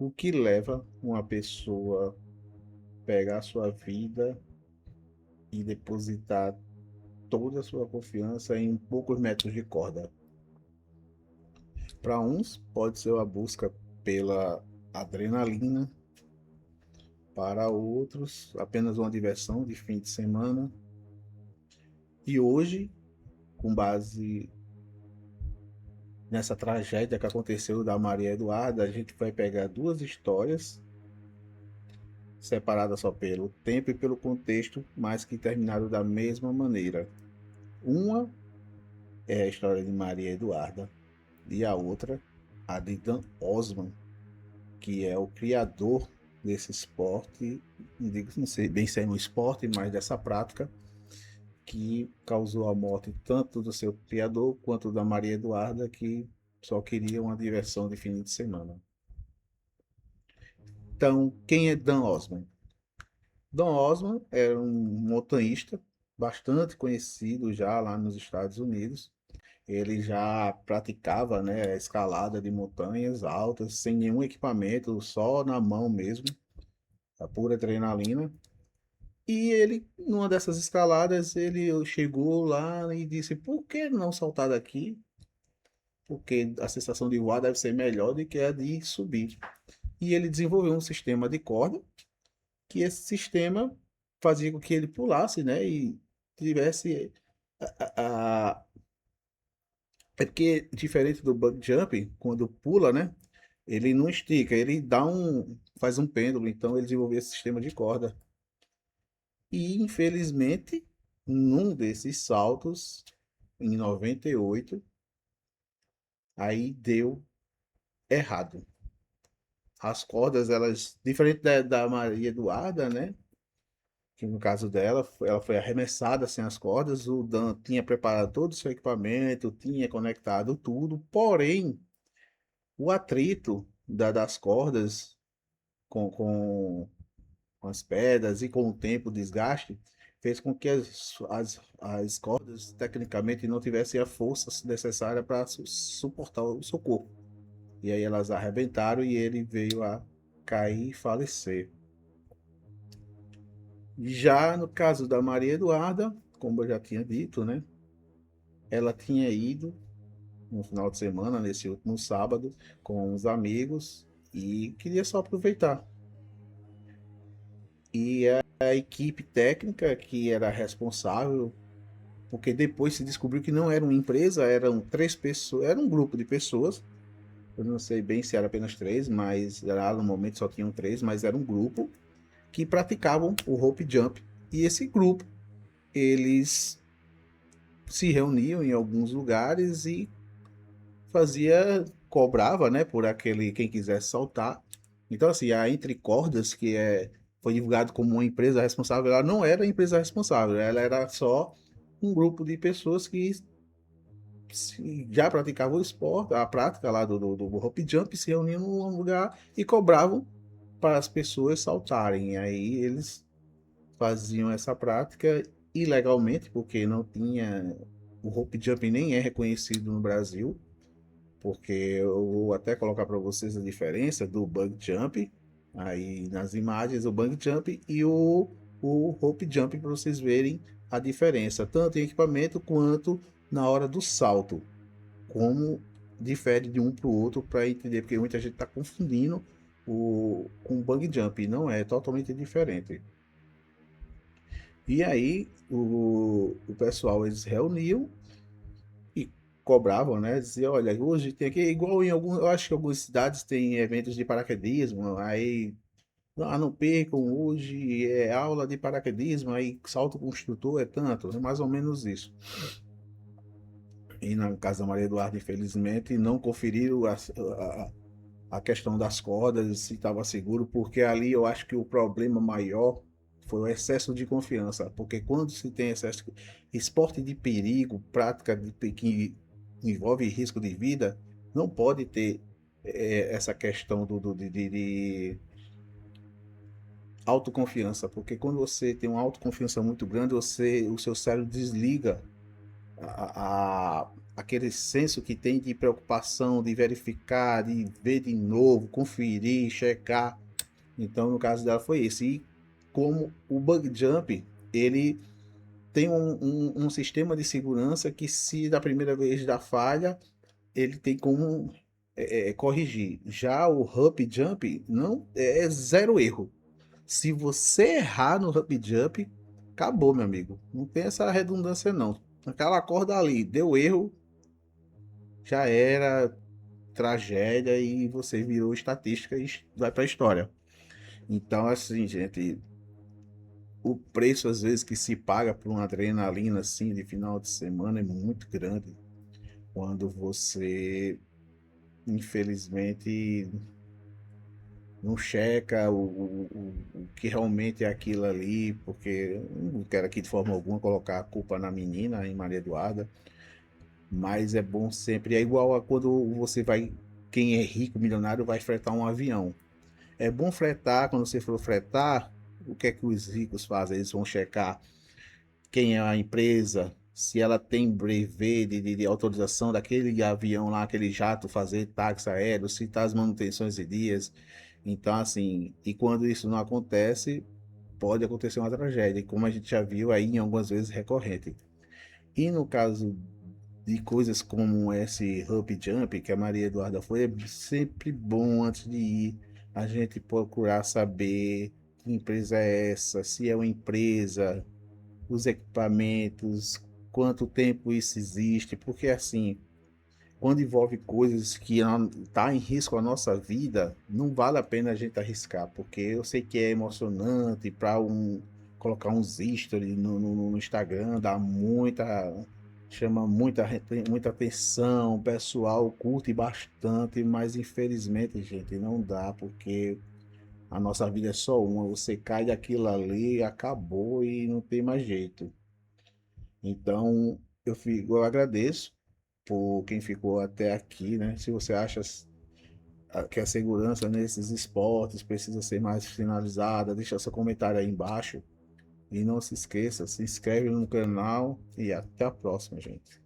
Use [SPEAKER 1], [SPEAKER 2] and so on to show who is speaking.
[SPEAKER 1] O que leva uma pessoa a pegar a sua vida e depositar toda a sua confiança em poucos metros de corda? Para uns, pode ser a busca pela adrenalina, para outros, apenas uma diversão de fim de semana. E hoje, com base nessa tragédia que aconteceu da Maria Eduarda, a gente vai pegar duas histórias separadas só pelo tempo e pelo contexto, mas que terminaram da mesma maneira. Uma é a história de Maria Eduarda e a outra, a de Dan Osman, que é o criador desse esporte, não sei bem se é um esporte, mas dessa prática que causou a morte tanto do seu criador quanto da Maria Eduarda, que só queria uma diversão de fim de semana. Então, quem é Dan Osman? Dan Osman era um montanhista bastante conhecido já lá nos Estados Unidos. Ele já praticava, né, a escalada de montanhas altas sem nenhum equipamento, só na mão mesmo, a pura adrenalina. E ele, numa dessas escaladas, ele chegou lá e disse: por que não saltar daqui? Porque a sensação de voar deve ser melhor do que a de subir. E ele desenvolveu um sistema de corda, que esse sistema fazia com que ele pulasse, né? E tivesse é porque, diferente do bug jump, quando pula, né? Ele não estica, ele faz um pêndulo, então ele desenvolveu esse sistema de corda. E, infelizmente, num desses saltos, em 98, aí deu errado. As cordas, elas, diferente da Maria Eduarda, né? Que no caso dela, ela foi arremessada sem as cordas. O Dan tinha preparado todo o seu equipamento, tinha conectado tudo, porém, o atrito das cordas com as pedras e com o tempo, o desgaste, fez com que as cordas, tecnicamente, não tivessem a força necessária para suportar o seu corpo. E aí elas arrebentaram e ele veio a cair e falecer. Já no caso da Maria Eduarda, como eu já tinha dito, né? Ela tinha ido no final de semana, nesse último sábado, com os amigos e queria só aproveitar. E a equipe técnica que era responsável, porque depois se descobriu que não era uma empresa, eram três pessoas, era um grupo de pessoas. Eu não sei bem se era apenas três, mas lá no momento só tinham três, mas era um grupo que praticavam o rope jump. E esse grupo, eles se reuniam em alguns lugares e cobrava, né, por aquele quem quisesse saltar. Então assim, a Entre Cordas, foi divulgado como uma empresa responsável, ela não era a empresa responsável, ela era só um grupo de pessoas que já praticavam o esporte, a prática lá do rope jump, se reuniam num lugar e cobravam para as pessoas saltarem. E aí eles faziam essa prática ilegalmente, porque não tinha, o rope jump nem é reconhecido no Brasil, porque eu vou até colocar para vocês a diferença do bungee jump aí nas imagens, o bungee jump e o rope jump, para vocês verem a diferença, tanto em equipamento quanto na hora do salto, como difere de um para o outro, para entender, porque muita gente está confundindo com o bungee jump, e não é, totalmente diferente. E aí o pessoal, eles reuniam e cobravam, né? Dizia, olha, hoje tem aqui, igual em algum, eu acho que algumas cidades tem eventos de paraquedismo, aí, não percam, hoje é aula de paraquedismo, aí salto com o instrutor é tanto, é mais ou menos isso. E na casa da Maria Eduarda, infelizmente, não conferiram a questão das cordas, se estava seguro, porque ali eu acho que o problema maior foi o excesso de confiança, porque quando se tem excesso de esporte de perigo, prática que envolve risco de vida, não pode ter essa questão de autoconfiança, porque quando você tem uma autoconfiança muito grande, o seu cérebro desliga aquele senso que tem de preocupação, de verificar, de ver de novo, conferir, checar. Então, no caso dela foi esse. E como o bug jump, ele tem um sistema de segurança que se da primeira vez dá falha, ele tem como corrigir. Já o hop jump não é zero erro. Se você errar no hop jump, acabou, meu amigo. Não tem essa redundância não. Aquela corda ali, deu erro, já era tragédia e você virou estatística e vai para a história. Então, assim, gente, o preço às vezes que se paga por uma adrenalina assim de final de semana é muito grande quando você, infelizmente, não checa o que realmente é aquilo ali, porque eu não quero aqui de forma alguma colocar a culpa na menina, em Maria Eduarda, mas é bom sempre, é igual a quando você vai, quem é rico, milionário, vai fretar um avião. É bom fretar, quando você for fretar, o que é que os ricos fazem? Eles vão checar quem é a empresa, se ela tem brevet de autorização daquele avião lá, aquele jato fazer táxi aéreo, se está as manutenções em dias. Então, assim, e quando isso não acontece, pode acontecer uma tragédia, como a gente já viu aí em algumas vezes recorrente. E no caso de coisas como esse Hub Jump, que a Maria Eduarda foi, é sempre bom antes de ir a gente procurar saber que empresa é essa, se é uma empresa, os equipamentos, quanto tempo isso existe, porque assim, quando envolve coisas que tá em risco a nossa vida, não vale a pena a gente arriscar, porque eu sei que é emocionante para colocar uns stories no Instagram, dá chama muita atenção, o pessoal curte bastante, mas infelizmente, gente, não dá, porque a nossa vida é só uma, você cai daquilo ali, acabou e não tem mais jeito. Então, eu agradeço por quem ficou até aqui, né? Se você acha que a segurança nesses esportes precisa ser mais finalizada, deixa seu comentário aí embaixo. E não se esqueça, se inscreve no canal e até a próxima, gente.